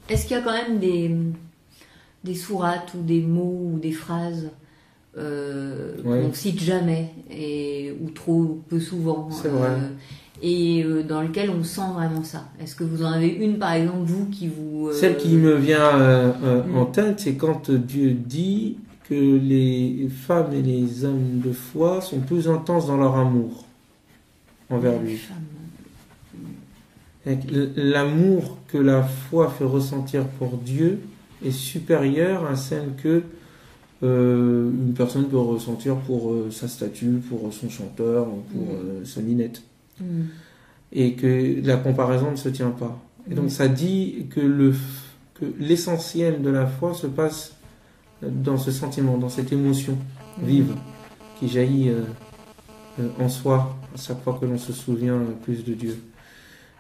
Est-ce qu'il y a quand même des sourates ou des mots ou des phrases qu'on cite jamais ou trop peu souvent C'est vrai. Et dans lequel on sent vraiment ça? Est-ce que vous en avez une, par exemple, vous, qui vous... Celle qui me vient en tête, c'est quand Dieu dit que les femmes et les hommes de foi sont plus intenses dans leur amour envers lui. L'amour que la foi fait ressentir pour Dieu est supérieur à celle que une personne peut ressentir pour sa statue, pour son chanteur, pour sa minette. Et que la comparaison ne se tient pas. Et donc ça dit que l'essentiel de la foi se passe dans ce sentiment, dans cette émotion vive qui jaillit en soi à chaque fois que l'on se souvient plus de Dieu.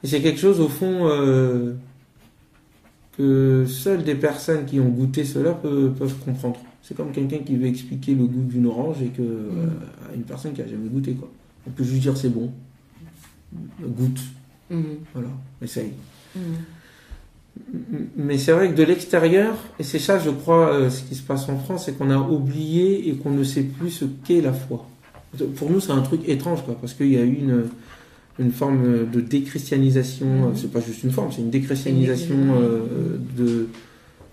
Et c'est quelque chose au fond que seules des personnes qui ont goûté cela peuvent comprendre. C'est comme quelqu'un qui veut expliquer le goût d'une orange et à une personne qui n'a jamais goûté, quoi. On peut juste dire c'est bon. Goûte. Voilà, essaye. Mais c'est vrai que de l'extérieur, et c'est ça je crois ce qui se passe en France, c'est qu'on a oublié et qu'on ne sait plus ce qu'est la foi. Pour nous c'est un truc étrange, quoi, parce qu'il y a eu une forme de déchristianisation, c'est pas juste une forme, c'est une déchristianisation de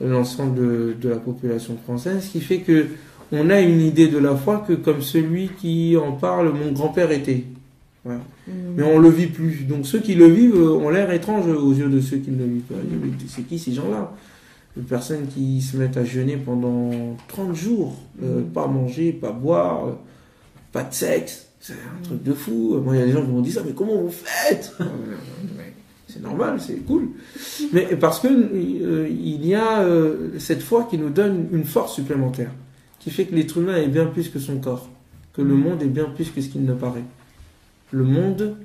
l'ensemble de la population française, qui fait que on a une idée de la foi que comme celui qui en parle, mon grand-père était. Voilà. Mais on le vit plus. Donc ceux qui le vivent ont l'air étranges aux yeux de ceux qui ne le vivent pas. C'est qui ces gens-là? Des personnes qui se mettent à jeûner pendant 30 jours, pas manger, pas boire, pas de sexe. C'est un truc de fou. Moi, il y a des gens qui m'ont dit ça, mais comment vous faites? C'est normal, c'est cool. Mais parce que il y a cette foi qui nous donne une force supplémentaire, qui fait que l'être humain est bien plus que son corps, que le monde est bien plus que ce qu'il ne paraît. Le monde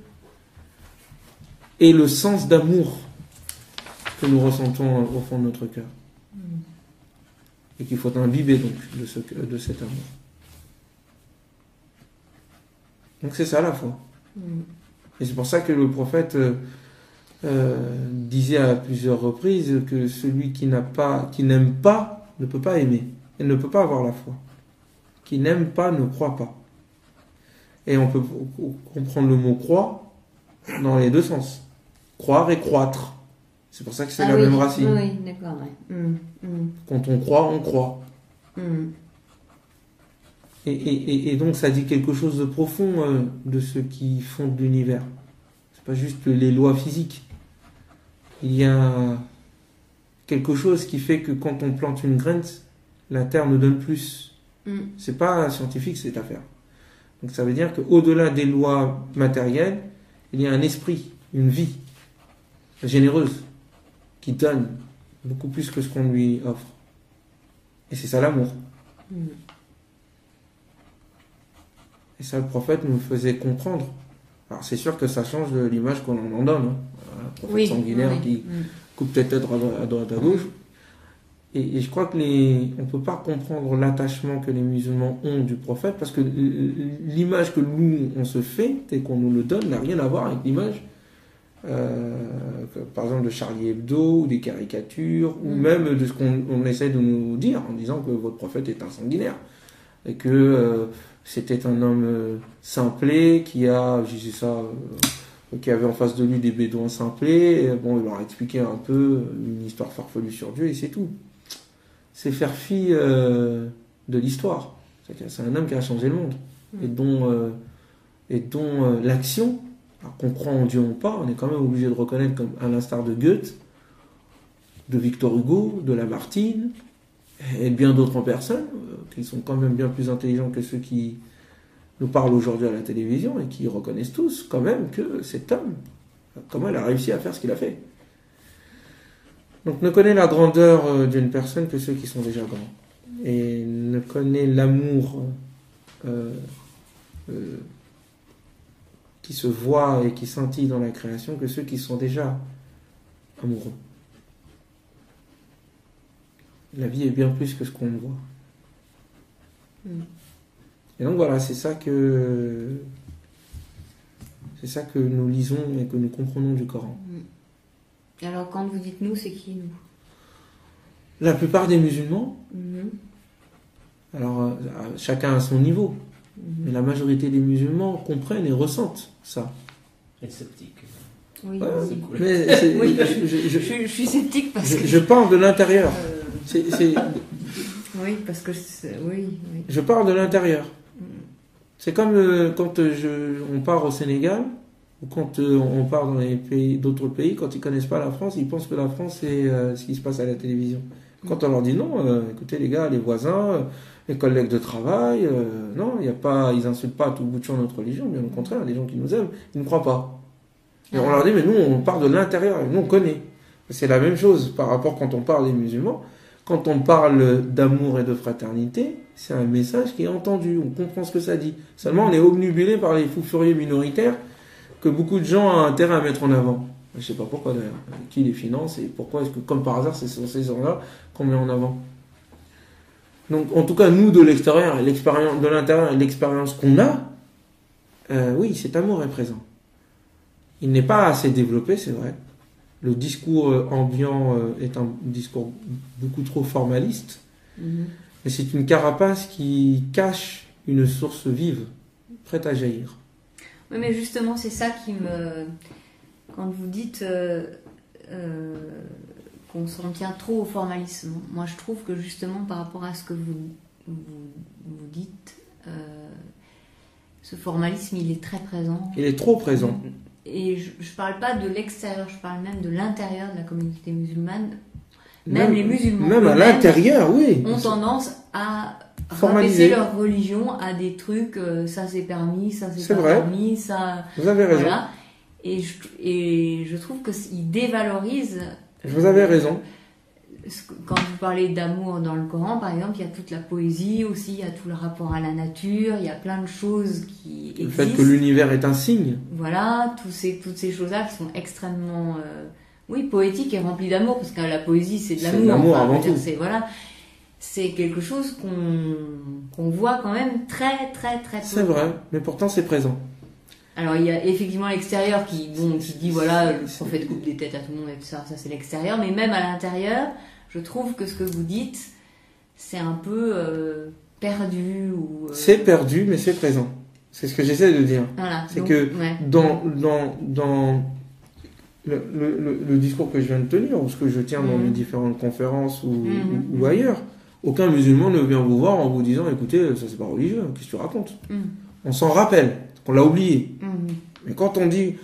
est le sens d'amour que nous ressentons au fond de notre cœur. Et qu'il faut imbiber donc de cet amour. Donc c'est ça la foi. Et c'est pour ça que le prophète disait à plusieurs reprises que celui qui n'aime pas ne peut pas aimer. Il ne peut pas avoir la foi. Qui n'aime pas ne croit pas. Et on peut comprendre le mot croire dans les deux sens. Croire et croître. C'est pour ça que c'est la même racine. Oui, d'accord. Ouais. Quand on croit, on croit. Et donc ça dit quelque chose de profond de ce qui fonde l'univers. C'est pas juste les lois physiques. Il y a quelque chose qui fait que quand on plante une graine, la terre nous donne plus. C'est pas scientifique cette affaire. Donc ça veut dire qu'au-delà des lois matérielles, il y a un esprit, une vie généreuse qui donne beaucoup plus que ce qu'on lui offre. Et c'est ça l'amour. Et ça, le prophète nous faisait comprendre. Alors c'est sûr que ça change de l'image qu'on en donne. Un prophète sanguinaire qui coupe tête à droite à gauche. Et je crois que on ne peut pas comprendre l'attachement que les musulmans ont du prophète, parce que l'image que nous, on se fait, et qu'on nous le donne, n'a rien à voir avec l'image, par exemple, de Charlie Hebdo, ou des caricatures, ou même de ce qu'on essaie de nous dire, en disant que votre prophète est un sanguinaire, et que c'était un homme simplé, qui avait en face de lui des bédouins simplés, et bon, il leur a expliqué un peu une histoire farfelue sur Dieu, et c'est tout. C'est faire fi de l'histoire. C'est un homme qui a changé le monde. Et dont l'action, qu'on croit en Dieu ou pas, on est quand même obligé de reconnaître, comme à l'instar de Goethe, de Victor Hugo, de Lamartine, et bien d'autres personnes, qui sont quand même bien plus intelligents que ceux qui nous parlent aujourd'hui à la télévision, et qui reconnaissent tous quand même que cet homme, comment il a réussi à faire ce qu'il a fait. Donc ne connaît la grandeur d'une personne que ceux qui sont déjà grands. Et ne connaît l'amour qui se voit et qui scintille dans la création que ceux qui sont déjà amoureux. La vie est bien plus que ce qu'on voit. Et donc voilà, c'est ça que nous lisons et que nous comprenons du Coran. Alors quand vous dites nous, c'est qui nous? La plupart des musulmans, alors chacun à son niveau, mais la majorité des musulmans comprennent et ressentent ça. Et sceptique. Oui, c'est cool. Mais oui, je suis sceptique parce que... Je parle de l'intérieur. Oui, parce que... Oui. Je parle de l'intérieur. C'est comme quand on part au Sénégal, ou quand on part dans d'autres pays, quand ils connaissent pas la France, ils pensent que la France c'est ce qui se passe à la télévision. Quand on leur dit non, écoutez les gars, les voisins, les collègues de travail, non, il y a pas, ils insultent pas à tout bout de champ notre religion, bien au contraire, les gens qui nous aiment, ils ne croient pas. Et on leur dit mais nous on part de l'intérieur, nous on connaît. C'est la même chose par rapport quand on parle des musulmans. Quand on parle d'amour et de fraternité, c'est un message qui est entendu, on comprend ce que ça dit. Seulement, on est obnubilé par les fous furieux minoritaires que beaucoup de gens ont intérêt à mettre en avant. Je ne sais pas pourquoi d'ailleurs, qui les finance et pourquoi est-ce que, comme par hasard, c'est sur ces gens-là qu'on met en avant. Donc, en tout cas, nous, de l'extérieur, de l'intérieur et l'expérience qu'on a, oui, cet amour est présent. Il n'est pas assez développé, c'est vrai. Le discours ambiant est un discours beaucoup trop formaliste, mais c'est une carapace qui cache une source vive, prête à jaillir. Oui, mais justement, c'est ça qui me... Quand vous dites qu'on s'en tient trop au formalisme, moi je trouve que justement par rapport à ce que vous dites, ce formalisme, il est très présent. Il est trop présent. Et je ne parle pas de l'extérieur, je parle même de l'intérieur de la communauté musulmane. Même les musulmans. Même à l'intérieur, oui. Ont tendance à formaliser leur religion à des trucs, ça c'est permis, ça c'est pas vrai. permis, ça. Vous avez raison. Voilà. Et je trouve qu'ils dévalorisent. Vous avez raison. Quand vous parlez d'amour dans le Coran, par exemple, il y a toute la poésie aussi, il y a tout le rapport à la nature, il y a plein de choses qui existent. Le fait que l'univers est un signe. Voilà, toutes ces choses-là qui sont extrêmement, poétiques et remplies d'amour, parce que la poésie c'est de l'amour. C'est de l'amour avant tout. C'est quelque chose qu'on voit quand même très très très peu. C'est vrai, mais pourtant c'est présent. Alors il y a effectivement l'extérieur qui dit voilà, le prophète coupe des têtes à tout le monde et tout ça c'est l'extérieur, mais même à l'intérieur, je trouve que ce que vous dites, c'est un peu perdu ou. C'est perdu, mais c'est présent. C'est ce que j'essaie de dire. Voilà, c'est que dans le discours que je viens de tenir, ou ce que je tiens dans mes différentes conférences ou ailleurs, aucun musulman ne vient vous voir en vous disant écoutez, ça c'est pas religieux, qu'est-ce que tu racontes? On s'en rappelle, qu'on l'a oublié. Mais quand on dit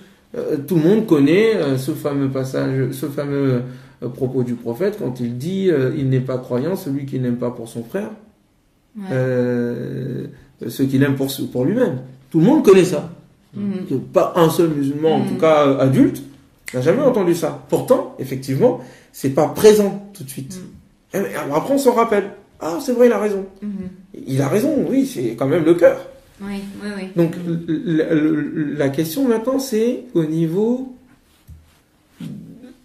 tout le monde connaît ce fameux passage, ce fameux propos du prophète quand il dit il n'est pas croyant celui qui n'aime pas pour son frère, ce qu'il aime pour lui-même. Tout le monde connaît ça. Pas un seul musulman, en tout cas adulte, n'a jamais entendu ça. Pourtant, effectivement, c'est pas présent tout de suite. Et après, on s'en rappelle. Ah, c'est vrai, il a raison. Il a raison, oui, c'est quand même le cœur. Oui. Donc, la question maintenant, c'est au niveau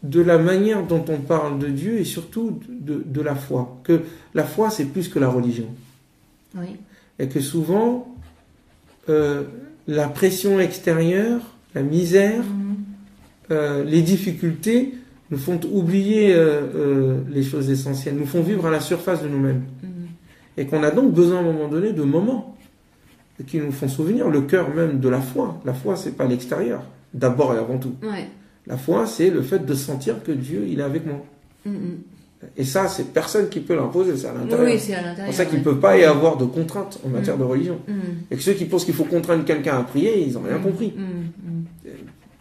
de la manière dont on parle de Dieu et surtout de la foi. Que la foi, c'est plus que la religion. Oui. Et que souvent, la pression extérieure, la misère, les difficultés nous font oublier les choses essentielles, nous font vivre à la surface de nous-mêmes. Et qu'on a donc besoin à un moment donné de moments qui nous font souvenir le cœur même de la foi. La foi, c'est pas l'extérieur, d'abord et avant tout. Ouais. La foi, c'est le fait de sentir que Dieu, il est avec moi. Et ça, c'est personne qui peut l'imposer, c'est à l'intérieur. Oui, c'est à l'intérieur. C'est pour ça qu'il ne peut pas y avoir de contraintes en matière de religion. Et que ceux qui pensent qu'il faut contraindre quelqu'un à prier, ils n'ont rien compris.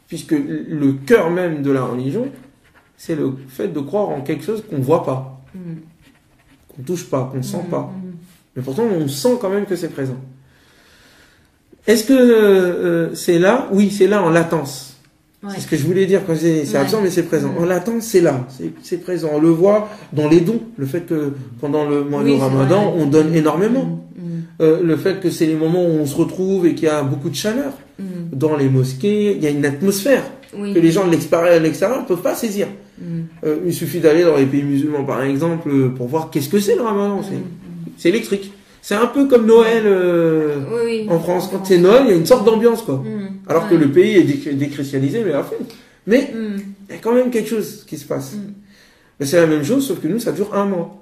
Puisque le cœur même de la religion, c'est le fait de croire en quelque chose qu'on ne voit pas, qu'on ne touche pas, qu'on ne sent pas. Mais pourtant, on sent quand même que c'est présent. Est-ce que c'est là? Oui, c'est là en latence. C'est ce que je voulais dire quand c'est absent, mais c'est présent. En latence, c'est là, c'est présent. On le voit dans les dons. Le fait que pendant le mois de Ramadan, on donne énormément. Le fait que c'est les moments où on se retrouve et qu'il y a beaucoup de chaleur. Dans les mosquées, il y a une atmosphère que les gens de l'extérieur ne peuvent pas saisir. Il suffit d'aller dans les pays musulmans, par exemple, pour voir qu'est-ce que c'est le Ramadan. C'est électrique. C'est un peu comme Noël en France. Quand c'est Noël, il y a une sorte d'ambiance, quoi. Alors que le pays est déchristianisé, mais à fond. Mais il y a quand même quelque chose qui se passe. Mais c'est la même chose, sauf que nous, ça dure 1 mois.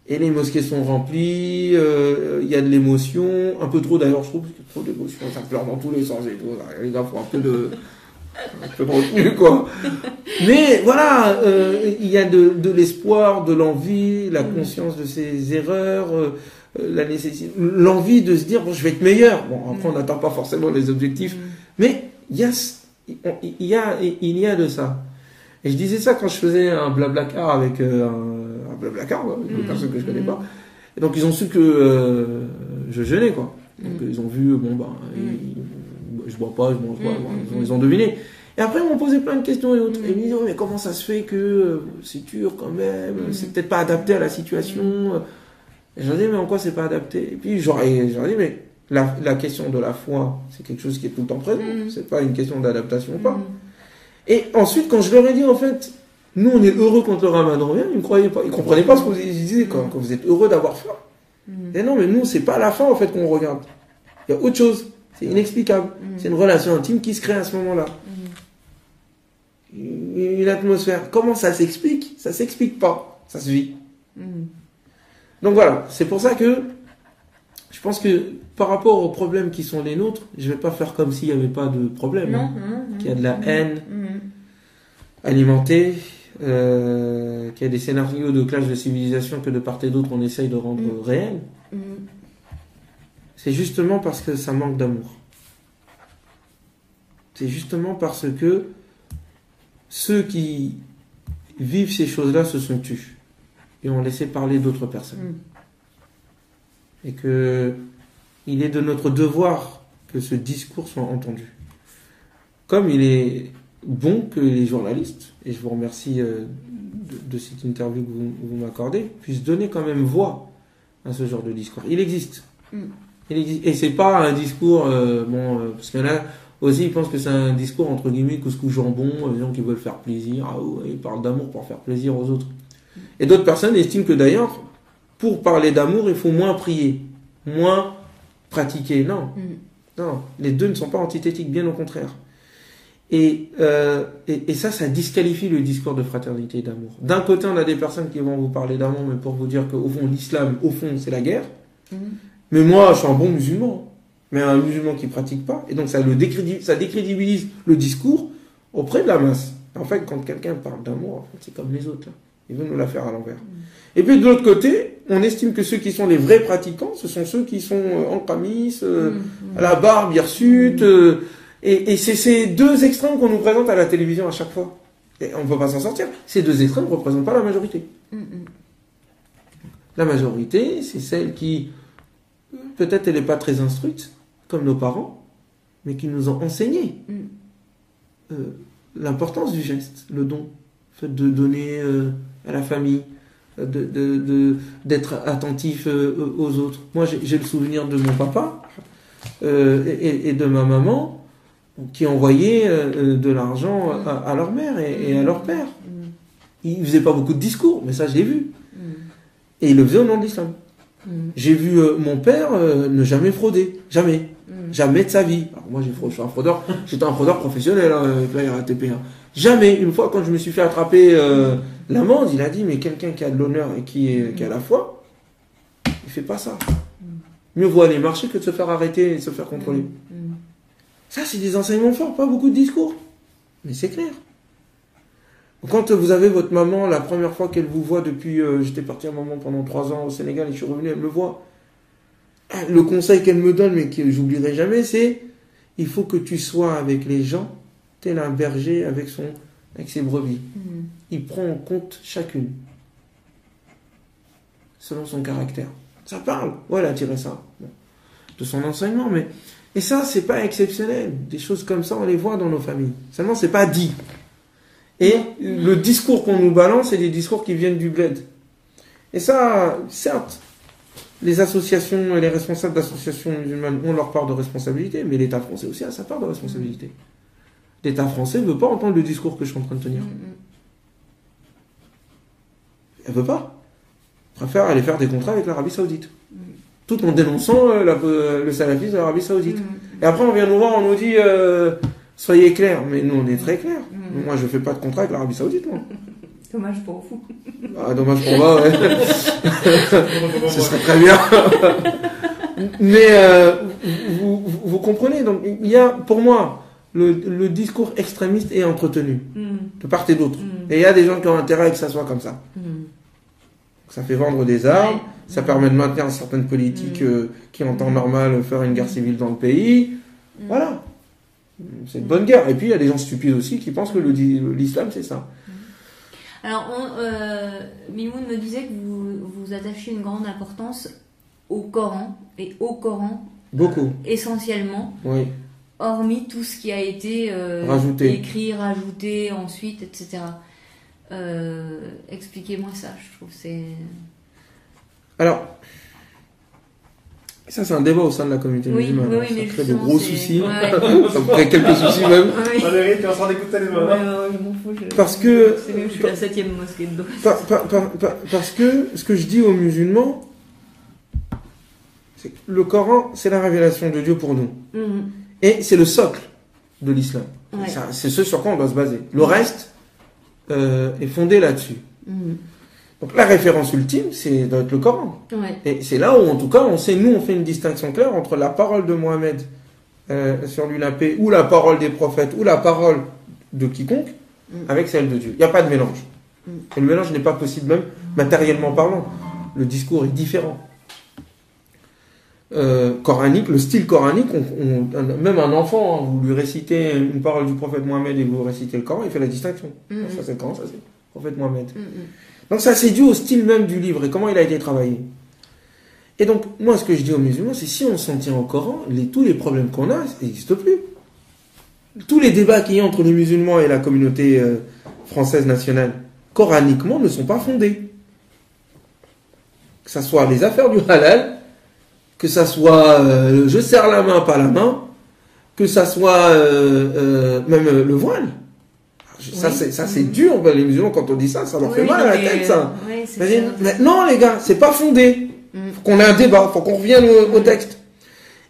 Et les mosquées sont remplies, il y a de l'émotion, un peu trop d'ailleurs, je trouve, parce qu'il y a trop d'émotion, ça pleure dans tous les sens et tout. Les gars, faut un peu de retenue, quoi. Mais voilà, il y a de l'espoir, de l'envie, la conscience de ses erreurs, la nécessité, l'envie de se dire, bon, je vais être meilleur. Bon, après, on n'atteint pas forcément les objectifs, mais il y a de ça. Et je disais ça quand je faisais un blablacar avec un blablacar, une personne que je connais pas. Et donc ils ont su que je jeûnais, quoi. Donc ils ont vu, bon ben, je bois pas, je mange pas, ils ont deviné. Et après ils m'ont posé plein de questions et autres. Et ils me disaient, mais comment ça se fait que c'est dur quand même, c'est peut-être pas adapté à la situation. Et je leur dis, mais en quoi c'est pas adapté? Et puis j'aurais dit, mais la question de la foi, c'est quelque chose qui est tout le temps présent. C'est pas une question d'adaptation ou pas. Et ensuite, quand je leur ai dit, en fait, nous, on est heureux quand le ramadan vient, ils ne croyaient pas. Ils ne comprenaient pas ce que vous disiez, quand vous êtes heureux d'avoir faim. Et non, mais nous, c'est pas la faim, en fait, qu'on regarde. Il y a autre chose. C'est inexplicable. C'est une relation intime qui se crée à ce moment-là. Une atmosphère. Comment ça s'explique? Ça s'explique pas. Ça se vit. Donc voilà. C'est pour ça que je pense que par rapport aux problèmes qui sont les nôtres, je ne vais pas faire comme s'il n'y avait pas de problème. Qu'il y a de la haine alimentée, qu'il y a des scénarios de clash de civilisation que de part et d'autre on essaye de rendre réels. C'est justement parce que ça manque d'amour. C'est justement parce que ceux qui vivent ces choses-là se sont tus et ont laissé parler d'autres personnes. Et que il est de notre devoir que ce discours soit entendu. Comme il est bon que les journalistes, et je vous remercie de cette interview que vous m'accordez, puissent donner quand même voix à ce genre de discours. Il existe. Il existe. Et c'est pas un discours, parce que là, aussi, ils pensent que c'est un discours entre guillemets couscous jambon, les gens qui veulent faire plaisir, ils parlent d'amour pour faire plaisir aux autres. Et d'autres personnes estiment que d'ailleurs, pour parler d'amour, il faut moins prier, moins pratiquer. Non. Non, les deux ne sont pas antithétiques, bien au contraire. Et ça disqualifie le discours de fraternité et d'amour. D'un côté, on a des personnes qui vont vous parler d'amour, mais pour vous dire qu'au fond, l'islam, au fond, c'est la guerre. Mais moi, je suis un bon musulman. Mais un musulman qui pratique pas. Et donc, ça décrédibilise le discours auprès de la masse. En fait, quand quelqu'un parle d'amour, en fait, c'est comme les autres. Là. Il veut nous la faire à l'envers. Et puis, de l'autre côté, on estime que ceux qui sont les vrais pratiquants, ce sont ceux qui sont en camis, à la barbe, hirsute. Et c'est ces deux extrêmes qu'on nous présente à la télévision à chaque fois. Et on ne peut pas s'en sortir. Ces deux extrêmes ne représentent pas la majorité. La majorité, c'est celle qui, peut-être elle n'est pas très instruite, comme nos parents, mais qui nous ont enseigné l'importance du geste, le don, le fait de donner à la famille, d'être attentif aux autres. Moi, j'ai le souvenir de mon papa et de ma maman qui envoyaient de l'argent à leur mère et à leur père. Ils ne faisaient pas beaucoup de discours, mais ça, je l'ai vu. Et ils le faisaient au nom de l'islam. J'ai vu mon père ne jamais frauder. Jamais. Jamais de sa vie. Alors moi, je suis un fraudeur. J'étais un fraudeur professionnel avec la RATP. Jamais. Une fois, quand je me suis fait attraper l'amende, il a dit, mais quelqu'un qui a de l'honneur et qui a la foi, il fait pas ça. Mieux vaut aller marcher que de se faire arrêter et de se faire contrôler. Ça, c'est des enseignements forts, pas beaucoup de discours. Mais c'est clair. Quand vous avez votre maman, la première fois qu'elle vous voit depuis... j'étais parti un moment pendant 3 ans au Sénégal et je suis revenu, elle me voit. Le conseil qu'elle me donne, mais que j'oublierai jamais, c'est il faut que tu sois avec les gens tel un berger avec ses brebis. Il prend en compte chacune, selon son caractère. Ça parle. Ouais, elle a tiré ça de son enseignement, mais... Et ça, c'est pas exceptionnel. Des choses comme ça, on les voit dans nos familles. Seulement, c'est pas dit. Et le discours qu'on nous balance, c'est des discours qui viennent du bled. Et ça, certes, les associations et les responsables d'associations musulmanes ont leur part de responsabilité, mais l'État français aussi a sa part de responsabilité. L'État français ne veut pas entendre le discours que je suis en train de tenir. Elle veut pas. Elle préfère aller faire des contrats avec l'Arabie Saoudite. Tout en dénonçant le salafisme de l'Arabie Saoudite. Et après, on vient nous voir, on nous dit soyez clairs. Mais nous, on est très clairs. Moi, je ne fais pas de contrat avec l'Arabie Saoudite. Moi. Dommage pour vous. Ah, dommage pour moi, ouais. Ce serait très bien. Mais vous comprenez, donc il y a, pour moi, le discours extrémiste est entretenu, de part et d'autre. Et il y a des gens qui ont intérêt à que ça soit comme ça. Ça fait vendre des armes, ça permet de maintenir certaines politiques qui, en temps normal, faire une guerre civile dans le pays. Voilà. C'est une bonne guerre. Et puis, il y a des gens stupides aussi qui pensent que l'islam, c'est ça. Alors, Mimoun me disait que vous attachiez une grande importance au Coran, et au Coran, beaucoup, essentiellement, oui. Hormis tout ce qui a été écrit, rajouté ensuite, etc. Expliquez-moi ça, je trouve c'est... Alors, ça c'est un débat au sein de la communauté musulmane. Oui, ça mais crée de gros soucis, ouais. Ça me crée quelques soucis même. Oui. Valérie, tu es en train d'écouter les mains. Je m'en fous. Parce que... C'est mieux, je suis la 7e mosquée dedans. Parce que ce que je dis aux musulmans, c'est que le Coran, c'est la révélation de Dieu pour nous. Et c'est le socle de l'islam. Ouais. C'est ce sur quoi on doit se baser. Le reste est fondé là-dessus. Donc la référence ultime, c'est doit être le Coran. Ouais. Et c'est là où, en tout cas, on fait une distinction claire entre la parole de Mohammed sur lui la paix, ou la parole des prophètes, ou la parole de quiconque, avec celle de Dieu. Il n'y a pas de mélange. Et le mélange n'est pas possible, même matériellement parlant. Le discours est différent. Coranique, le style coranique, même un enfant, vous lui récitez une parole du prophète Mohammed et vous récitez le Coran, il fait la distinction. Ça c'est le Coran, ça c'est le prophète Mohammed. Donc ça c'est dû au style même du livre et comment il a été travaillé. Et donc moi ce que je dis aux musulmans, c'est si on s'en tient au Coran, tous les problèmes qu'on a, ça n'existe plus. Tous les débats qu'il y a entre les musulmans et la communauté française nationale, coraniquement, ne sont pas fondés. Que ça soit les affaires du halal, que ça soit je serre la main, pas la main, que ça soit même le voile. Ça c'est dur, les musulmans, quand on dit ça leur fait mal à la tête, ça. Mais non, les gars, c'est pas fondé. Faut qu'on ait un débat, faut qu'on revienne au texte.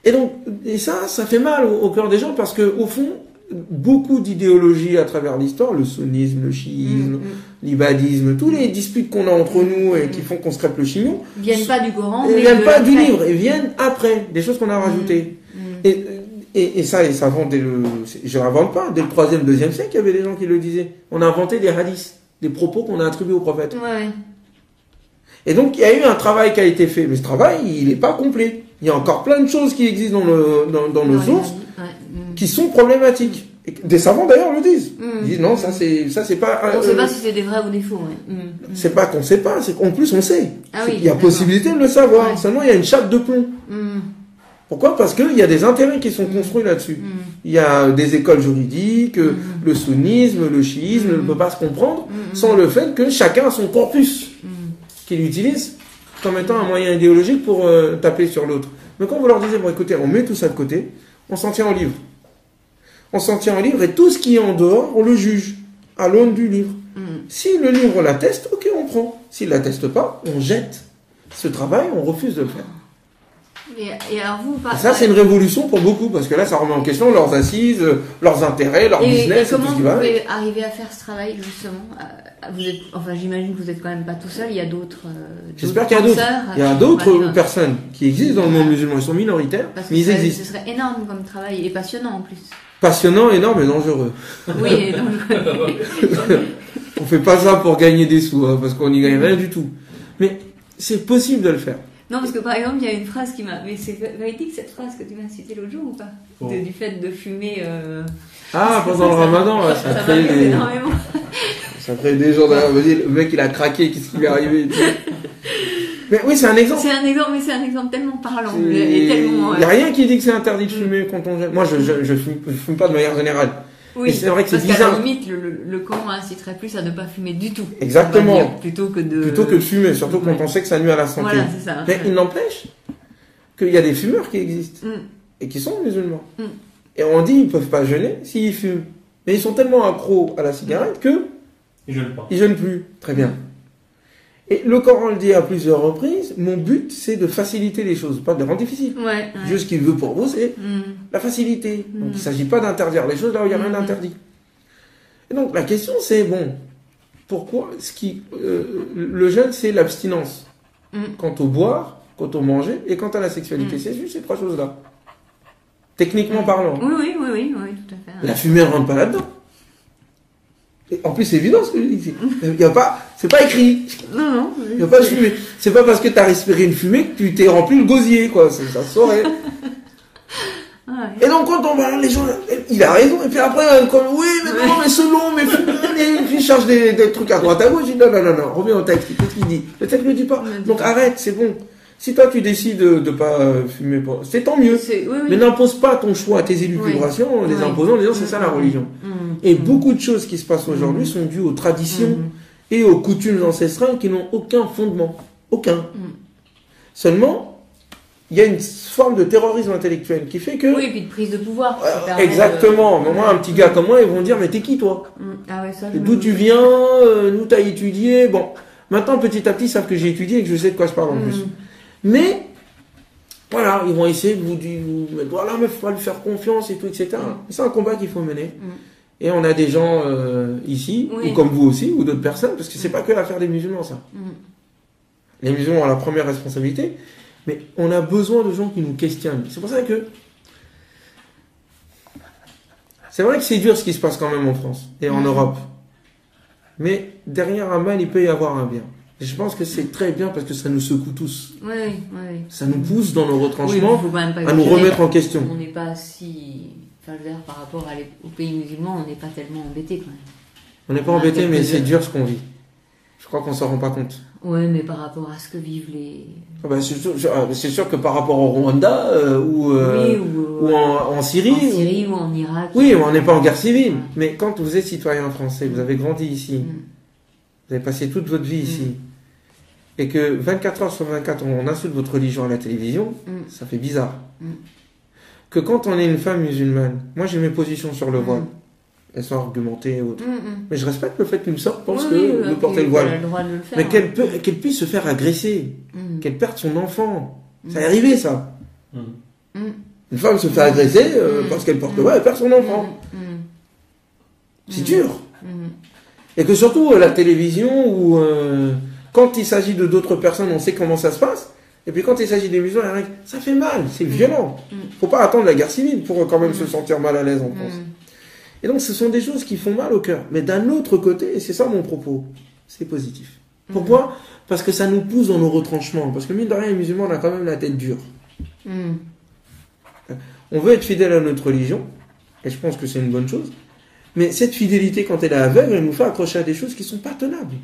Et donc, ça fait mal au cœur des gens parce que, au fond, beaucoup d'idéologies à travers l'histoire, le sunnisme, le chiisme, l'ibadisme, tous les disputes qu'on a entre nous et qui font qu'on se crêpe le chignon, viennent pas du Coran, mais viennent pas du livre, et viennent après, des choses qu'on a rajoutées. Et ça vont je l'invente pas, dès le 3e, 2e siècle, il y avait des gens qui le disaient. On a inventé des hadiths, des propos qu'on a attribués au prophète. Ouais. Et donc, il y a eu un travail qui a été fait, mais ce travail, il n'est pas complet. Il y a encore plein de choses qui existent dans nos sources qui sont problématiques. Et des savants, d'ailleurs, le disent. Ils disent, non, ça, c'est pas... On ne sait pas si c'est des vrais ou des faux. C'est pas qu'on sait pas, c'est qu'en plus, on sait. Ah oui, il y a possibilité de le savoir. Seulement, il y a une chape de plomb. Pourquoi ? Parce qu'il y a des intérêts qui sont construits là-dessus. Il y a des écoles juridiques, le sunnisme, le chiisme ne peut pas se comprendre sans le fait que chacun a son corpus qu'il utilise comme étant un moyen idéologique pour taper sur l'autre. Mais quand vous leur disiez, bon écoutez, on met tout ça de côté, on s'en tient au livre. On s'en tient au livre et tout ce qui est en dehors, on le juge à l'aune du livre. Si le livre l'atteste, ok, on prend. S'il l'atteste pas, on jette ce travail, on refuse de le faire. Et alors vous, ça, c'est une révolution pour beaucoup, parce que là, ça remet en question leurs assises, leurs intérêts, leur business. Et comment tout ce qui vous va. pouvez arriver à faire ce travail, justement j'imagine que vous n'êtes quand même pas tout seul, il y a d'autres. J'espère qu'il y a d'autres. Il y a d'autres personnes qui existent dans le monde musulman. Ils sont minoritaires, mais ils existent. Ce serait énorme comme travail, et passionnant en plus. Passionnant, énorme et dangereux. Oui, et dangereux. On fait pas ça pour gagner des sous, hein, parce qu'on n'y gagne rien du tout. Mais c'est possible de le faire. Non, parce que par exemple, il y a une phrase qui m'a... Mais c'est véridique cette phrase que tu m'as citée l'autre jour ou pas du fait de fumer... pendant le ramadan, ça crée des... énormément. Ça crée des gens derrière, vous dites, le mec il a craqué, qu'est-ce qui lui est arrivé? Mais oui, c'est un exemple. Mais c'est un exemple tellement parlant. Et tellement... Il n'y a rien qui dit que c'est interdit de fumer quand on... Moi, je fume pas de manière générale. Oui, c'est vrai que c'est bizarre. Parce qu'à la limite, le le Coran inciterait plus à ne pas fumer du tout. Exactement. Plutôt que de fumer, surtout quand on sait que ça nuit à la santé. Voilà, c'est ça. Mais il n'empêche qu'il y a des fumeurs qui existent et qui sont musulmans. Et on dit ils peuvent pas jeûner s'ils fument. Mais ils sont tellement accros à la cigarette que ils jeûnent plus. Très bien. Et le Coran le dit à plusieurs reprises, mon but c'est de faciliter les choses, pas de les rendre difficiles. Dieu, ce qu'il veut pour vous, c'est la facilité. Donc il ne s'agit pas d'interdire les choses là où il n'y a rien d'interdit. Et donc la question c'est, bon, pourquoi le jeûne, c'est l'abstinence. Quant au boire, quant au manger et quant à la sexualité. C'est juste ces trois choses-là. Techniquement parlant. Oui, tout à fait. La fumée ne rentre pas là-dedans. Et en plus, c'est évident ce que je dis. C'est pas écrit. Non. Il n'y a pas de fumée. C'est pas parce que tu as respiré une fumée que tu t'es rempli le gosier, quoi. Ça se saurait. Et donc, quand on va, les gens, il a raison. Et puis après, oui, mais non, mais selon, mais il cherche des trucs à droite à gauche. Je dis non, reviens au texte. Qu'est-ce qu'il dit? Le texte ne le dit pas. Donc arrête, c'est bon. Si toi tu décides de pas fumer, c'est tant mieux. Mais n'impose pas ton choix à tes élucubrations en les imposant, en disant c'est ça la religion. Et beaucoup de choses qui se passent aujourd'hui sont dues aux traditions et aux coutumes ancestrales qui n'ont aucun fondement. Aucun. Seulement, il y a une forme de terrorisme intellectuel qui fait que... Oui, et puis de prise de pouvoir. Exactement. Moi, un petit gars comme moi, ils vont dire, mais t'es qui toi? D'où tu viens? D'où t'as étudié? Bon, maintenant petit à petit, ils savent que j'ai étudié et que je sais de quoi je parle en plus. Mais, voilà, ils vont essayer de vous dire, voilà, mais il faut pas lui faire confiance et tout, etc. C'est un combat qu'il faut mener. Et on a des gens ici, ou comme vous aussi, ou d'autres personnes, parce que c'est pas que l'affaire des musulmans, ça. Les musulmans ont la première responsabilité, mais on a besoin de gens qui nous questionnent. C'est pour ça que... C'est vrai que c'est dur ce qui se passe quand même en France et en Europe. Mais derrière un mal, il peut y avoir un bien. Et je pense que c'est très bien parce que ça nous secoue tous. Oui. Ça nous pousse dans nos retranchements faut quand même pas à nous remettre en question. On n'est pas si... Enfin, je veux dire, par rapport aux pays musulmans, on n'est pas tellement embêtés quand même. On n'est pas embêtés, mais c'est dur ce qu'on vit. Je crois qu'on s'en rend pas compte. Ouais, mais par rapport à ce que vivent les... c'est sûr que par rapport au Rwanda ou en Syrie... En Syrie ou en Irak... Oui, on n'est pas en guerre civile. Mais quand vous êtes citoyen français, vous avez grandi ici, vous avez passé toute votre vie ici, et que 24 heures sur 24, on insulte votre religion à la télévision, ça fait bizarre. Que quand on est une femme musulmane, moi j'ai mes positions sur le voile, elles sont argumentées et autres. Mais je respecte le fait qu'une sœur pense de porter le voile. Mais qu'elle puisse se faire agresser, qu'elle perde son enfant. Ça est arrivé ça. Une femme se fait agresser parce qu'elle porte le voile, elle perd son enfant. C'est dur. Et que surtout la télévision où quand il s'agit de d'autres personnes, on sait comment ça se passe. Et puis quand il s'agit des musulmans, ça fait mal, c'est violent. Faut pas attendre la guerre civile pour quand même se sentir mal à l'aise en France. Et donc ce sont des choses qui font mal au cœur. Mais d'un autre côté, et c'est ça mon propos, c'est positif. Pourquoi? Parce que ça nous pousse dans nos retranchements. Parce que mine de rien, les musulmans, on a quand même la tête dure. On veut être fidèle à notre religion, et je pense que c'est une bonne chose. Mais cette fidélité, quand elle est aveugle, elle nous fait accrocher à des choses qui ne sont pas tenables.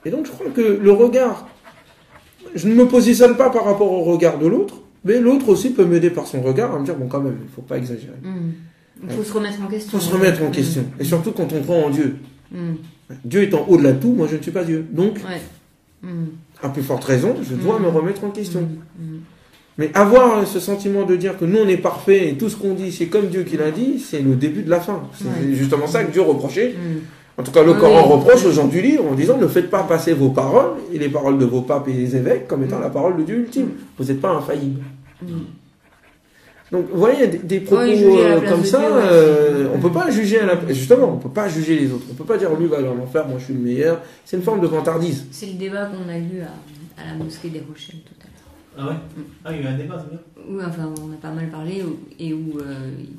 Et donc je crois que le regard... Je ne me positionne pas par rapport au regard de l'autre, mais l'autre aussi peut m'aider par son regard à me dire, bon quand même, il ne faut pas exagérer. Il faut se remettre en question. Il faut se remettre en question. Et surtout quand on croit en Dieu. Dieu étant au-delà de tout, moi je ne suis pas Dieu. Donc, à plus forte raison, je dois me remettre en question. Mais avoir ce sentiment de dire que nous on est parfait et tout ce qu'on dit c'est comme Dieu qui l'a dit, c'est le début de la fin. C'est justement ça que Dieu reprochait. En tout cas, le Coran reproche aux gens du livre en disant ne faites pas passer vos paroles et les paroles de vos papes et des évêques comme étant la parole de Dieu ultime. Vous n'êtes pas infaillible. Donc, vous voyez, des propos comme ça, on peut pas juger justement, on peut pas juger les autres. On peut pas dire lui va aller en enfer, moi je suis le meilleur. C'est une forme de vantardise. C'est le débat qu'on a eu à la mosquée des Rochelles tout à l'heure. Ah ouais? Ah, il y a eu un débat, c'est bien. Oui, enfin, on a pas mal parlé,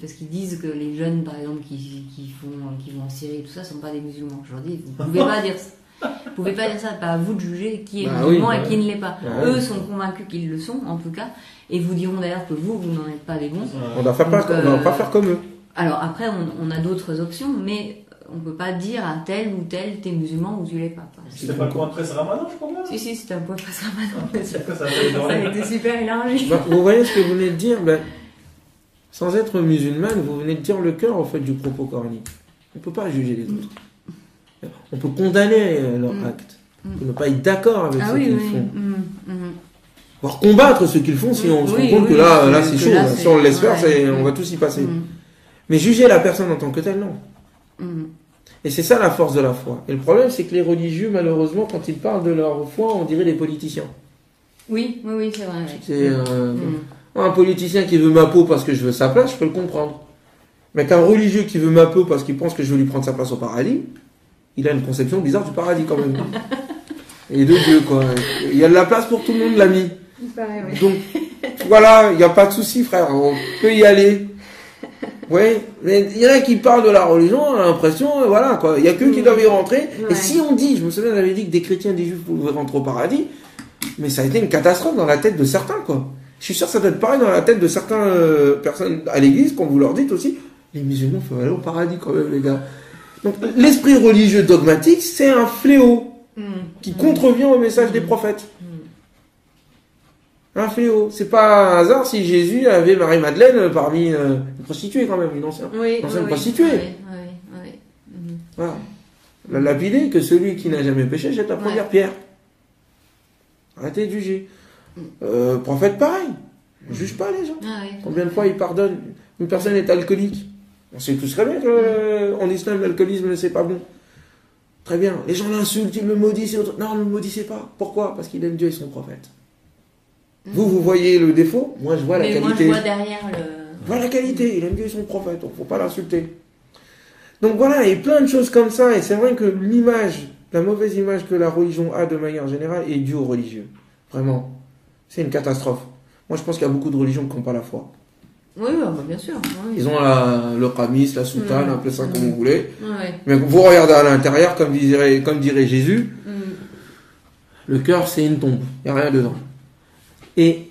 parce qu'ils disent que les jeunes, par exemple, qui vont en Syrie et tout ça, sont pas des musulmans. Je leur dis, vous pouvez pas dire ça. Vous pouvez pas dire ça, pas à vous de juger qui est musulman et qui ne l'est pas. Eux sont convaincus qu'ils le sont, en tout cas, et vous diront d'ailleurs que vous n'en êtes pas des bons. On doit pas faire comme eux. Alors après, on a d'autres options, mais on peut pas dire à tel ou tel t'es musulman ou tu l'es pas. C'était pas le point de presse Ramadan, je crois. Si, c'était un point de presse Ramadan. Ça a été super élargi. Vous voyez ce que vous venez de dire, sans être musulmane, vous venez de dire le cœur en fait du propos coranique. On ne peut pas juger les autres. On peut condamner leurs actes. On peut ne pas être d'accord avec ce qu'ils font. Voire combattre ce qu'ils font si on se rend compte que là c'est chaud. Si on le laisse faire, on va tous y passer. Mais juger la personne en tant que telle, non. Et c'est ça la force de la foi. Et le problème, c'est que les religieux, malheureusement, quand ils parlent de leur foi, on dirait des politiciens. Oui, c'est vrai. C'est un politicien qui veut ma peau parce que je veux sa place, je peux le comprendre. Mais qu'un religieux qui veut ma peau parce qu'il pense que je veux lui prendre sa place au paradis, il a une conception bizarre du paradis quand même. Et de Dieu, quoi. Il y a de la place pour tout le monde, l'ami. Il paraît, oui. Donc, voilà, il n'y a pas de souci, frère. On peut y aller. Ouais, mais il y en a qui parlent de la religion, on a l'impression, voilà, quoi. Il y a que qui doivent y rentrer. Ouais. Et si on dit, je me souviens, on avait dit que des chrétiens, des juifs pouvaient rentrer au paradis, mais ça a été une catastrophe dans la tête de certains, quoi. Je suis sûr que ça doit être pareil dans la tête de certaines personnes à l'église, quand vous leur dites aussi, les musulmans peuvent aller au paradis quand même, les gars. Donc, l'esprit religieux dogmatique, c'est un fléau qui contrevient au message des prophètes. Un fléau. C'est pas un hasard si Jésus avait Marie-Madeleine parmi les prostituées quand même, une ancienne prostituée. Voilà. La lapidé que celui qui n'a jamais péché jette la première pierre. Arrêtez de juger. Prophète pareil. On ne juge pas les gens. Combien de fois il pardonne? Une personne est alcoolique. On sait tous très bien qu'en islam l'alcoolisme c'est pas bon. Très bien. Les gens l'insultent, ils le maudissent. Non, ne le maudissez pas. Pourquoi? Parce qu'il aime Dieu et son prophète. Vous voyez le défaut, moi je vois la qualité. Moi je vois derrière le... Je vois la qualité, il aime Dieu et son prophète, donc faut pas l'insulter. Donc voilà, et plein de choses comme ça, et c'est vrai que l'image, la mauvaise image que la religion a de manière générale est due aux religieux. Vraiment. C'est une catastrophe. Moi je pense qu'il y a beaucoup de religions qui n'ont pas la foi. Oui, bien sûr. Oui. Ils ont le qamis, la soutane, appelez ça comme vous voulez. Ouais. Mais vous regardez à l'intérieur, comme dirait Jésus, le cœur c'est une tombe, il n'y a rien dedans. Et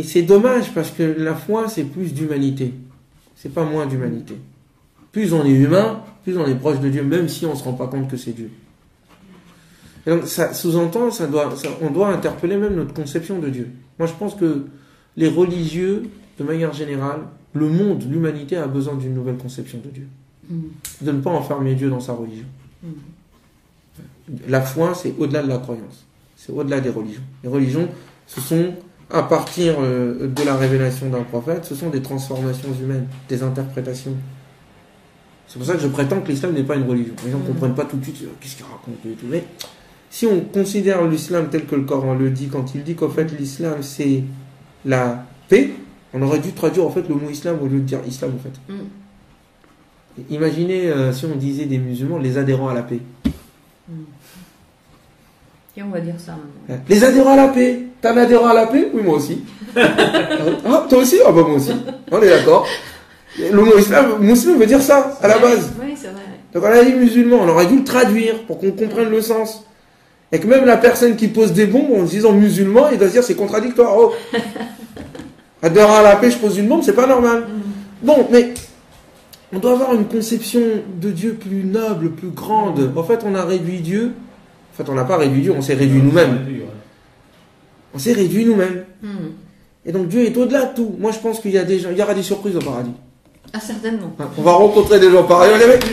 c'est dommage parce que la foi c'est plus d'humanité, c'est pas moins d'humanité. Plus on est humain, plus on est proche de Dieu, même si on se rend pas compte que c'est Dieu. Et donc ça sous-entend, on doit interpeller même notre conception de Dieu. Moi je pense que les religieux, de manière générale, le monde, l'humanité a besoin d'une nouvelle conception de Dieu. De ne pas enfermer Dieu dans sa religion. La foi c'est au-delà de la croyance, c'est au-delà des religions. Les religions ce sont, à partir de la révélation d'un prophète, ce sont des transformations humaines, des interprétations. C'est pour ça que je prétends que l'islam n'est pas une religion. Les gens ne comprennent pas tout de suite qu'est-ce qu'il raconte et tout. Mais si on considère l'islam tel que le Coran le dit, quand il dit qu'en fait l'islam c'est la paix, on aurait dû traduire en fait le mot islam au lieu de dire islam en fait. Imaginez si on disait des musulmans les adhérents à la paix. Et on va dire ça maintenant. Les adhérents à la paix. T'es un adhérent à la paix? Oui, moi aussi. Ah, toi aussi? Ah bah moi aussi. On est d'accord. Le mot islam, musulman veut dire ça, à la base. Oui, c'est vrai. Donc on a dit musulman, on aurait dû le traduire pour qu'on comprenne le sens. Et que même la personne qui pose des bombes, en disant musulman, il doit se dire c'est contradictoire. Oh. Adhérent à la paix, je pose une bombe, c'est pas normal. Bon, mais on doit avoir une conception de Dieu plus noble, plus grande. En fait, on a réduit Dieu. En fait, on n'a pas réduit Dieu, on s'est réduit nous-mêmes. On s'est réduit nous-mêmes. Et donc Dieu est au-delà de tout. Moi je pense qu'il y a des gens, il y aura des surprises au paradis. Ah, certainement. On va rencontrer des gens pareils. Les mecs,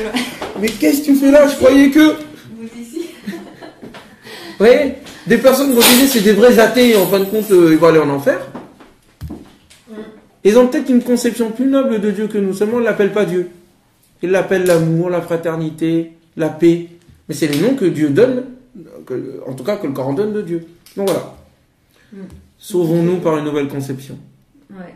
mais qu'est-ce que tu fais là? Je croyais que... Vous ici. Vous voyez, des personnes qu'on disait c'est des vrais athées et en fin de compte ils vont aller en enfer. Ils ont peut-être une conception plus noble de Dieu que nous. Seulement on ne l'appelle pas Dieu. Ils l'appellent l'amour, la fraternité, la paix. Mais c'est les noms que Dieu donne, en tout cas que le Coran donne de Dieu. Donc voilà. Sauvons-nous par une nouvelle conception. Ouais.